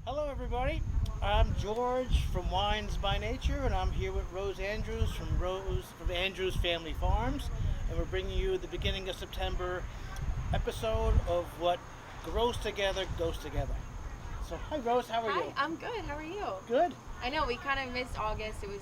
Hello, everybody. I'm George from Wines by Nature, and I'm here with Rose Andrews from Andrews Family Farms, and we're bringing you the beginning of September episode of What Grows Together Goes Together. So, hi, Rose. How are Hi, you? I'm good. How are you? Good. I know we kind of missed August. It was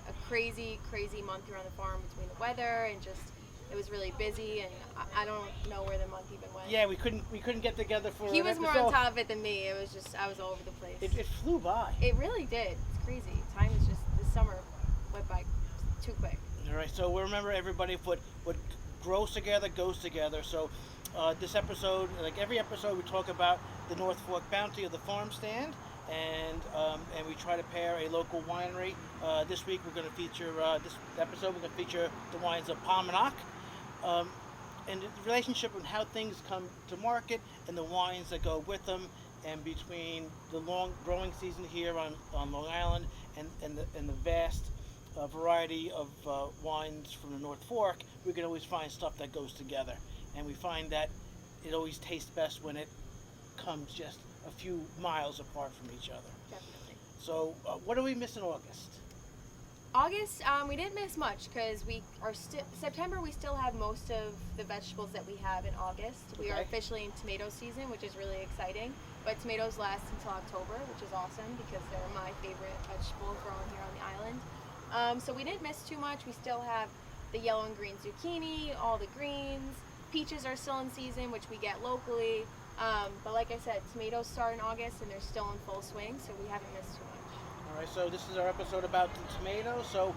a crazy, crazy month here on the farm between the weather and just it was really busy, and I don't know where the month even went. Yeah, we couldn't get together for. He an was more episode. on top of it than me. It was just I was all over the place. It flew by. It really did. It's crazy. Time is just this summer went by too quick. All right, so we remember everybody what grows together goes together. So this episode, like every episode, we talk about the North Fork bounty of the farm stand, and we try to pair a local winery. This week we're going to feature this episode. We're going to feature the wines of Palmanac. And the relationship and how things come to market and the wines that go with them, and between the long growing season here on Long Island and the vast variety of wines from the North Fork, we can always find stuff that goes together. And we find that it always tastes best when it comes just a few miles apart from each other. Definitely. So what do we miss in August? August, we didn't miss much because we are September. We still have most of the vegetables that we have in August. We are Okay. officially in tomato season, which is really exciting. But tomatoes last until October, which is awesome because they're my favorite vegetable grown here on the island. So we didn't miss too much. We still have the yellow and green zucchini, all the greens. Peaches are still in season, which we get locally. But like I said, tomatoes start in August and they're still in full swing, so we haven't missed too much. All right, so this is our episode about the tomatoes. So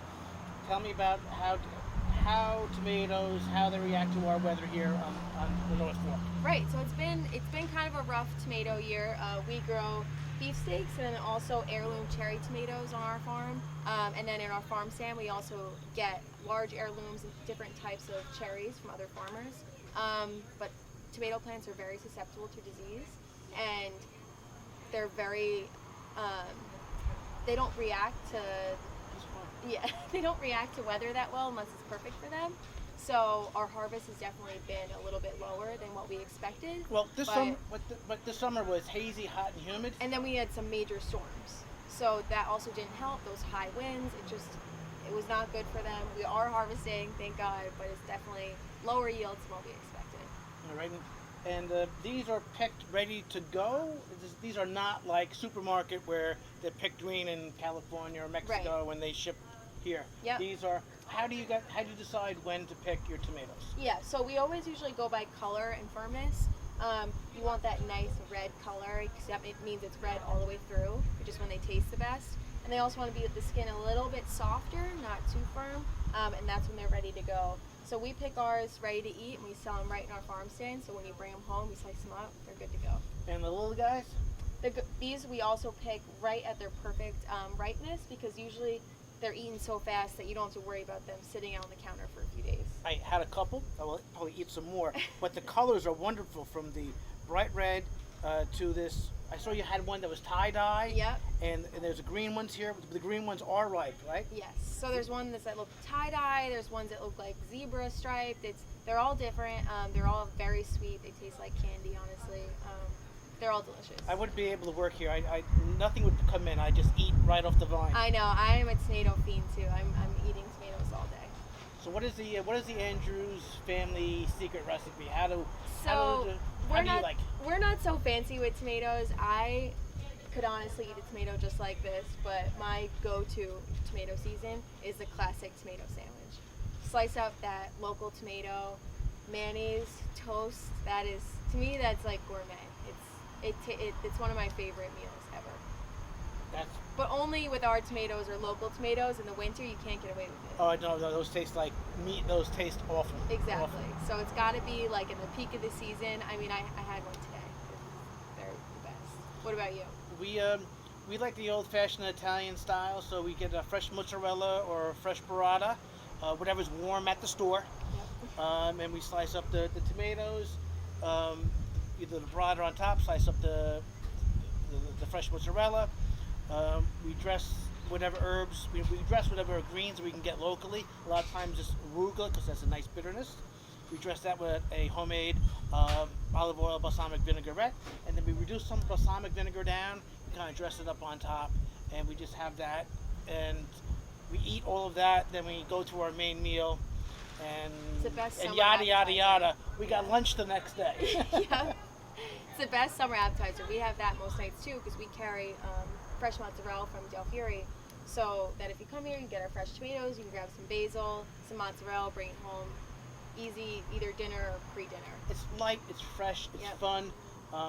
tell me about how tomatoes, how they react to our weather here on the North Fork. Right, so it's been kind of a rough tomato year. We grow beefsteaks and then also heirloom cherry tomatoes on our farm. And then in our farm stand, we also get large heirlooms and different types of cherries from other farmers. But tomato plants are very susceptible to disease, and they're very they don't react to they don't react to weather that well unless it's perfect for them. So our harvest has definitely been a little bit lower than what we expected. Well, this summer was hazy, hot, and humid. And then we had some major storms, so that also didn't help. Those high winds, it was not good for them. We are harvesting, thank God, but it's definitely lower yields than what we expected. All right, and these are picked ready to go. These are not like supermarket where they're picked green in California or Mexico Right. when they ship here. Yep. These are. How do you decide when to pick your tomatoes? Yeah, so we always usually go by color and firmness. You want that nice red color because that means it's red all the way through, which is when they taste the best. And they also want to be with the skin a little bit softer, not too firm, and that's when they're ready to go. So we pick ours ready to eat, and we sell them right in our farm stand. So when you bring them home, we slice them up, they're good to go. And the little guys? These we also pick right at their perfect ripeness because usually they're eaten so fast that you don't have to worry about them sitting out on the counter for a few days. I had a couple. I will probably eat some more. But the colors are wonderful, from the bright red to this. I saw you had one that was tie-dye. Yep. And there's green ones here. The green ones are ripe, right? Yes. So there's ones that look tie-dye. There's ones that look like zebra striped. They're all different. They're all very sweet. They taste like candy, honestly. They're all delicious. I wouldn't be able to work here. Nothing would come in. I just eat right off the vine. I know. I am a tomato fiend too. I'm eating tomatoes all day. So what is the Andrews family secret recipe? We're not so fancy with tomatoes. I could honestly eat a tomato just like this, but my go-to tomato season is the classic tomato sandwich. Slice up that local tomato, mayonnaise, toast. That is, to me, that's like gourmet. It's one of my favorite meals ever. But only with our tomatoes or local tomatoes. In the winter, you can't get away with it. Oh no, those taste like meat. Those taste awful. Exactly. Awful. So it's got to be like in the peak of the season. I mean, I had one today. They're the best. What about you? We like the old-fashioned Italian style, so we get a fresh mozzarella or a fresh burrata, whatever's warm at the store. Yep. And we slice up the tomatoes, either the burrata on top, slice up the fresh mozzarella. We dress whatever herbs, we dress whatever greens we can get locally. A lot of times it's arugula because that's a nice bitterness. We dress that with a homemade olive oil balsamic vinaigrette, and then we reduce some balsamic vinegar down. kind of dress it up on top, and we just have that, and we eat all of that. Then we go to our main meal, and It's the best and summer yada yada appetizer. yada. We got lunch the next day. Yeah. It's the best summer appetizer. We have that most nights too because we carry fresh mozzarella from Del Fieri. So that if you come here, you get our fresh tomatoes, you can grab some basil, some mozzarella, bring it home. Easy, either dinner or pre-dinner. It's light, it's fresh, it's Yep. fun.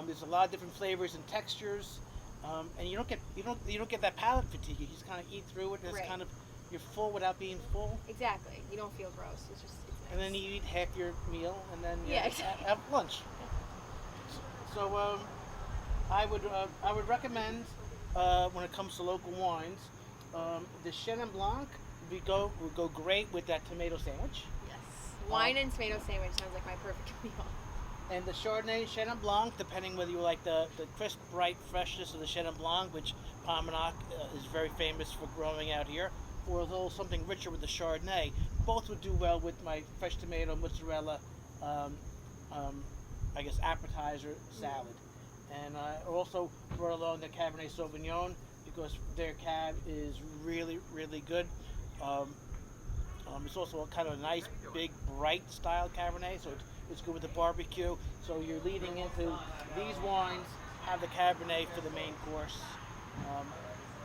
There's a lot of different flavors and textures, and you don't get that palate fatigue. You just kind of eat through it, and it's Right. kind of you're full without being full. Exactly. You don't feel gross. It's just it's nice. And then you eat half your meal, and then Yeah, exactly. have lunch. So I would recommend when it comes to local wines, the Chenin Blanc would go great with that tomato sandwich, Yes. Wine and tomato sandwich sounds like my perfect meal. and the Chardonnay Chenin Blanc, depending whether you like the crisp, bright freshness of the Chenin Blanc, which Pomenac is very famous for growing out here, or a little something richer with the Chardonnay. Both would do well with my fresh tomato mozzarella, um, I guess appetizer salad. And I also brought along the Cabernet Sauvignon because their cab is really, really good. It's also a kind of a nice, big, bright style Cabernet, so it's good with the barbecue. So you're leading into these wines, have the Cabernet for the main course.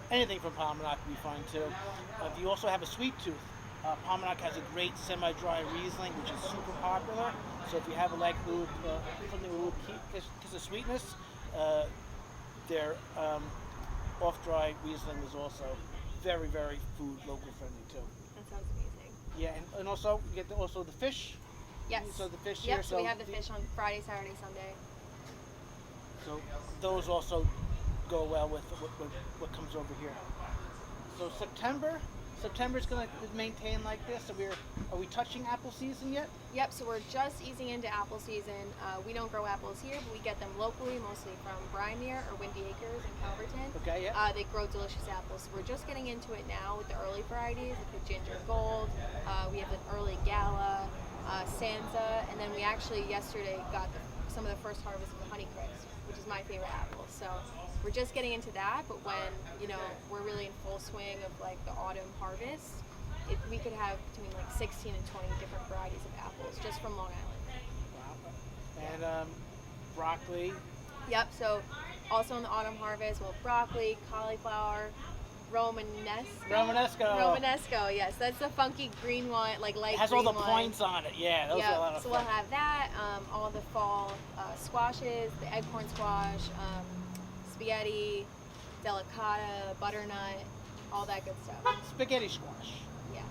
Anything from Pomenac would be fine too. If you also have a sweet tooth, Pomenac has a great semi-dry Riesling, which is super popular. So if you have something with a little kiss of sweetness, their off-dry Riesling is also very, very food local friendly too. That sounds amazing. Yeah, and also you get also the fish. Yes. So the fish Yep. here. So we have the fish on Friday, Saturday, Sunday. So those also go well with what comes over here. So September's going to maintain like this. So are we touching apple season yet? Yep, so we're just easing into apple season. We don't grow apples here, but we get them locally, mostly from Brymere or Windy Acres in Calverton. Okay, yeah. They grow delicious apples. So we're just getting into it now with the early varieties, like the Ginger Gold. We have an early Gala, Sansa, and then we actually yesterday got some of the first harvest of the Honeycrisp, which is my favorite apple. So we're just getting into that, but when we're really in full swing of like the autumn harvest, we could have between like 16 and 20 different varieties of apples just from Long Island. Wow. And broccoli. Yep. So also in the autumn harvest, we'll have broccoli, cauliflower, Romanesco. Romanesco. Yes, that's the funky green one, like light. It has green all the one. points on it. Yeah, those are a lot of So fun. we'll have that. All the fall squashes, the eggcorn squash, spaghetti, delicata, butternut, all that good stuff. Spaghetti squash. Yeah.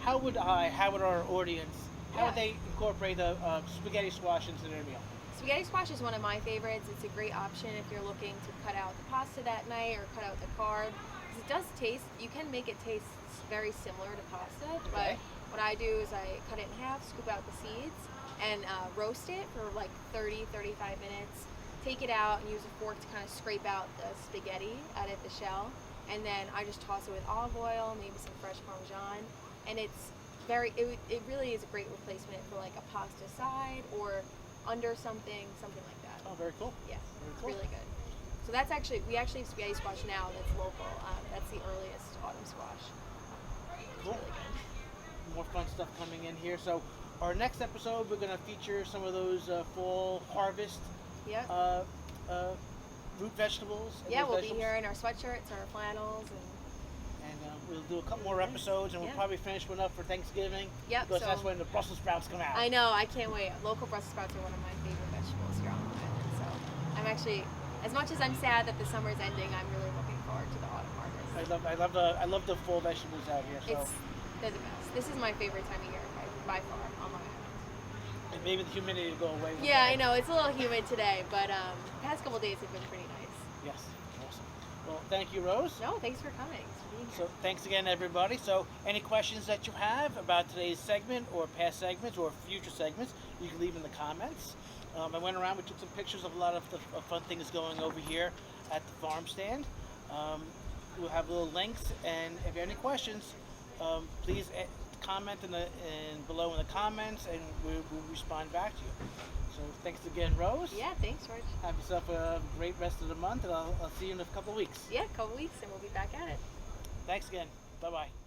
How would our audience, how would Yeah. they incorporate a spaghetti squash into their meal? Spaghetti squash is one of my favorites. It's a great option if you're looking to cut out the pasta that night or cut out the carb. 'Cause it does taste, you can make it taste very similar to pasta, Okay. but what I do is I cut it in half, scoop out the seeds, and roast it for like 30-35 minutes. Take it out and use a fork to kind of scrape out the spaghetti out of the shell. And then I just toss it with olive oil, maybe some fresh Parmesan. And it really is a great replacement for like a pasta side or under something like that. Oh, very cool. Yeah, Very it's cool. really good. So we actually have spaghetti squash now that's local. That's the earliest autumn squash. Cool. Really good. More fun stuff coming in here. So our next episode, we're going to feature some of those fall harvest Yep. root vegetables. and Yeah, root we'll be vegetables. here in our sweatshirts, our flannels, and And we'll do a couple more episodes, and we'll Yeah. probably finish one up for Thanksgiving. Yep, Because so- that's when the Brussels sprouts come out. I know, I can't wait. Local Brussels sprouts are one of my favorite vegetables here on Long Island. So I'm actually, as much as I'm sad that the summer's ending, I'm really looking forward to the autumn harvest. I love the fall vegetables out here. So They're the best. This is my favorite time of year by far on Long Island. and maybe the humidity will go away. one Yeah, day. I know it's a little humid today, but past couple days have been pretty nice. Yes, awesome. Well, thank you, Rose. No, thanks for coming. Thanks for being here. So thanks again, everybody. So any questions that you have about today's segment or past segments or future segments, you can leave in the comments. I went around, we took some pictures of a lot of the fun things going over here at the farm stand. We'll have little links, and if you have any questions, please comment below in the comments, and we'll respond back to you. So thanks again, Rose. Yeah, thanks, George. Have yourself a great rest of the month, and I'll see you in a couple of weeks. Yeah, a couple weeks and we'll be back at it. Thanks again. Bye-bye.